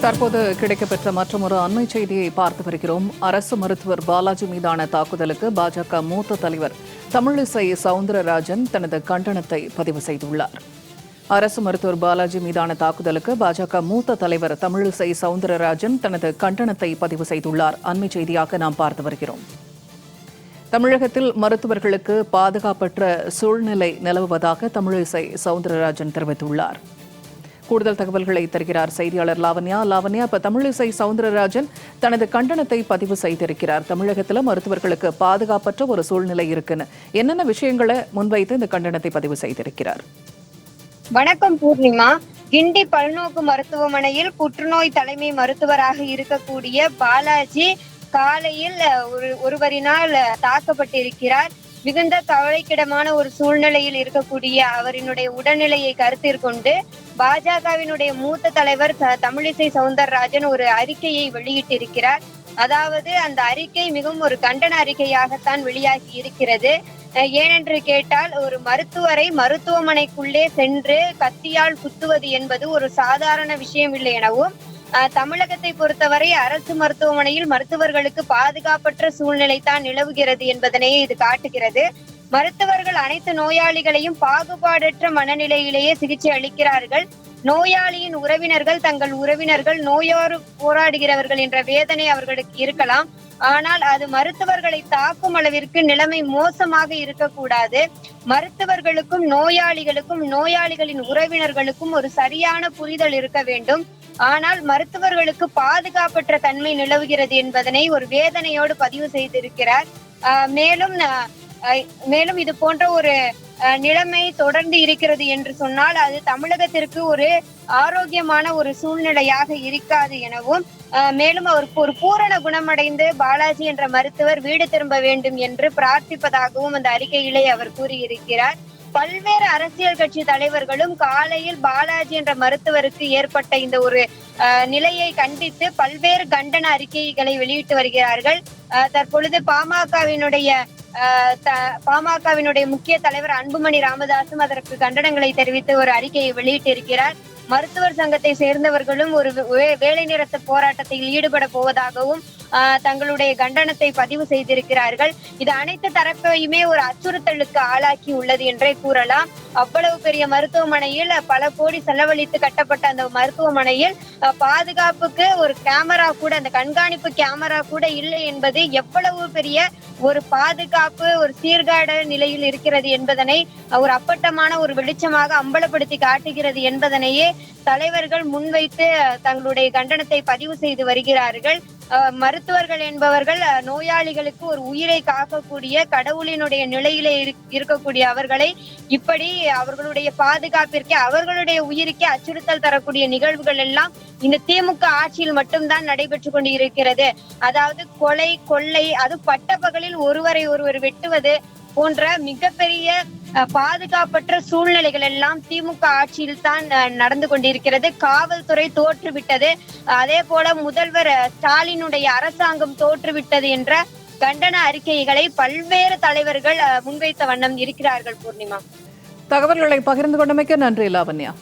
தற்போது கிடைக்கப்பெற்ற மற்றொரு அண்மை செய்தியை பார்த்து வருகிறோம். அரசு மருத்துவர் பாலாஜி மீதான தாக்குதலுக்கு பாஜக மூத்த தலைவர் தமிழிசை சவுந்தரராஜன் தனது கண்டனத்தை பதிவு செய்துள்ளார். அரசு மருத்துவர் பாலாஜி மீதான தாக்குதலுக்கு பாஜக மூத்த தலைவர் தமிழிசை சவுந்தரராஜன் தனது கண்டனத்தை பதிவு செய்துள்ளார். அண்மை செய்தியாக நாம் பார்த்து வருகிறோம். தமிழகத்தில் மருத்துவர்களுக்கு பாதுகாப்பற்ற சூழ்நிலை நிலவுவதாக தமிழிசை சவுந்தரராஜன் தெரிவித்துள்ளார். கூடுதல் தகவல்களை தருகிறார் செய்தியாளர் லாவண்யா. இப்ப தமிழிசை சவுந்தரராஜன் தனது கண்டனத்தை பதிவு செய்திருக்கிறார். தமிழகத்தில் மருத்துவர்களுக்கு பாதுகாப்பற்ற ஒரு சூழ்நிலை இருக்குன்னு என்னென்ன விஷயங்களை முன்வைத்து இந்த கண்டனத்தை பதிவு செய்திருக்கிறார்? வணக்கம் பூர்ணிமா. கிண்டி பல்நோக்கு மருத்துவமனையில் புற்றுநோய் தலைமை மருத்துவராக இருக்கக்கூடிய பாலாஜி காலையில் ஒருவரினால் தாக்கப்பட்டிருக்கிறார். மிகுந்த கவலைக்கிடமான ஒரு சூழ்நிலையில் இருக்கக்கூடிய அவரினுடைய உடல்நிலையை கருத்தில் கொண்டு பாஜகவினுடைய மூத்த தலைவர் தமிழிசை சவுந்தரராஜன் ஒரு அறிக்கையை வெளியிட்டிருக்கிறார். அதாவது அந்த அறிக்கை மிகவும் ஒரு கண்டன அறிக்கையாகத்தான் வெளியாகி இருக்கிறது. ஏனென்று கேட்டால், ஒரு மருத்துவரை மருத்துவமனைக்குள்ளே சென்று கத்தியால் குத்துவது என்பது ஒரு சாதாரண விஷயம் இல்லை எனவும், தமிழகத்தை பொறுத்தவரை அரசு மருத்துவமனையில் மருத்துவர்களுக்கு பாதுகாப்பற்ற சூழ்நிலை தான் நிலவுகிறது என்பதனை இது காட்டுகிறது. மருத்துவர்கள் அனைத்து நோயாளிகளையும் பாகுபாடற்ற மனநிலையிலேயே சிகிச்சை அளிக்கிறார்கள். நோயாளியின் உறவினர்கள் தங்கள் உறவினர்கள் நோயோடு போராடுகிறவர்கள் என்ற வேதனை அவர்களுக்கு இருக்கலாம். ஆனால் அது மருத்துவர்களை தாக்கும் அளவிற்கு நிலைமை மோசமாக இருக்கக்கூடாது. மருத்துவர்களுக்கும் நோயாளிகளுக்கும் நோயாளிகளின் உறவினர்களுக்கும் ஒரு சரியான புரிதல் இருக்க வேண்டும். ஆனால் மருத்துவர்களுக்கு பாதுகாப்பற்ற தன்மை நிலவுகிறது என்பதனை ஒரு வேதனையோடு பதிவு செய்திருக்கிறார். மேலும் இது போன்ற ஒரு நிலைமை தொடர்ந்து இருக்கிறது என்று சொன்னால் அது தமிழகத்திற்கு ஒரு ஆரோக்கியமான ஒரு சூழ்நிலையாக இருக்காது எனவும், மேலும் அவர் ஒரு பூரண குணமடைந்து பாலாஜி என்ற மருத்துவர் வீடு திரும்ப வேண்டும் என்று பிரார்த்திப்பதாகவும் அந்த அறிக்கையிலே அவர் கூறியிருக்கிறார். பல்வேறு அரசியல் கட்சி தலைவர்களும் காலையில் பாலாஜி என்ற மருத்துவருக்கு ஏற்பட்ட இந்த ஒரு நிலையை கண்டித்து பல்வேறு கண்டன அறிக்கைகளை வெளியிட்டு வருகிறார்கள். தற்பொழுது பாமகவினுடைய முக்கிய தலைவர் அன்புமணி ராமதாசும் அதற்கு கண்டனங்களை தெரிவித்து ஒரு அறிக்கையை வெளியிட்டிருக்கிறார். மருத்துவர் சங்கத்தை சேர்ந்தவர்களும் ஒரு வேலை நிறுத்த போராட்டத்தில் ஈடுபட போவதாகவும் தங்களுடைய கண்டனத்தை பதிவு செய்திருக்கிறார்கள். இது அனைத்து தரப்பையுமே ஒரு அச்சுறுத்தலுக்கு ஆளாக்கி உள்ளது என்றே கூறலாம். அவ்வளவு பெரிய மருத்துவமனையில் பல கோடி செலவழித்து கட்டப்பட்ட அந்த மருத்துவமனையில் பாதுகாப்புக்கு ஒரு கேமரா கூட, அந்த கண்காணிப்பு கேமரா கூட இல்லை என்பது எவ்வளவு பெரிய ஒரு பாதுகாப்பு ஒரு சீர்காட நிலையில் இருக்கிறது என்பதனை ஒரு அப்பட்டமான ஒரு வெளிச்சமாக அம்பலப்படுத்தி காட்டுகிறது என்பதனையே தலைவர்கள் முன்வைத்து தங்களுடைய கண்டனத்தை பதிவு செய்து வருகிறார்கள். மருத்துவர்கள் என்பவர்கள் நோயாளிகளுக்கு ஒரு உயிரை காக்கக்கூடிய கடவுளினுடைய நிலையிலே இருக்கக்கூடிய அவர்களை இப்படி அவர்களுடைய பாதுகாப்பிற்கு, அவர்களுடைய உயிருக்கே அச்சுறுத்தல் தரக்கூடிய நிகழ்வுகள் எல்லாம் இந்த திமுக ஆட்சியில் மட்டும்தான் நடைபெற்று கொண்டு இருக்கிறது. அதாவது கொலை, கொள்ளை, அது பட்டப்பகலில் ஒருவரை ஒருவர் வெட்டுவது போன்ற மிகப்பெரிய பாதுகாப்பற்ற சூழ்நிலைகள் எல்லாம் திமுக ஆட்சியில் தான் நடந்து கொண்டிருக்கிறது. காவல்துறை தோற்றுவிட்டது, அதே போல முதல்வர் ஸ்டாலினுடைய அரசாங்கம் தோற்றுவிட்டது என்ற கண்டன அறிக்கைகளை பல்வேறு தலைவர்கள் முன்வைத்த வண்ணம் இருக்கிறார்கள். பூர்ணிமா, தகவல்களை பகிர்ந்து கொண்டமைக்கு நன்றி லாவண்யா.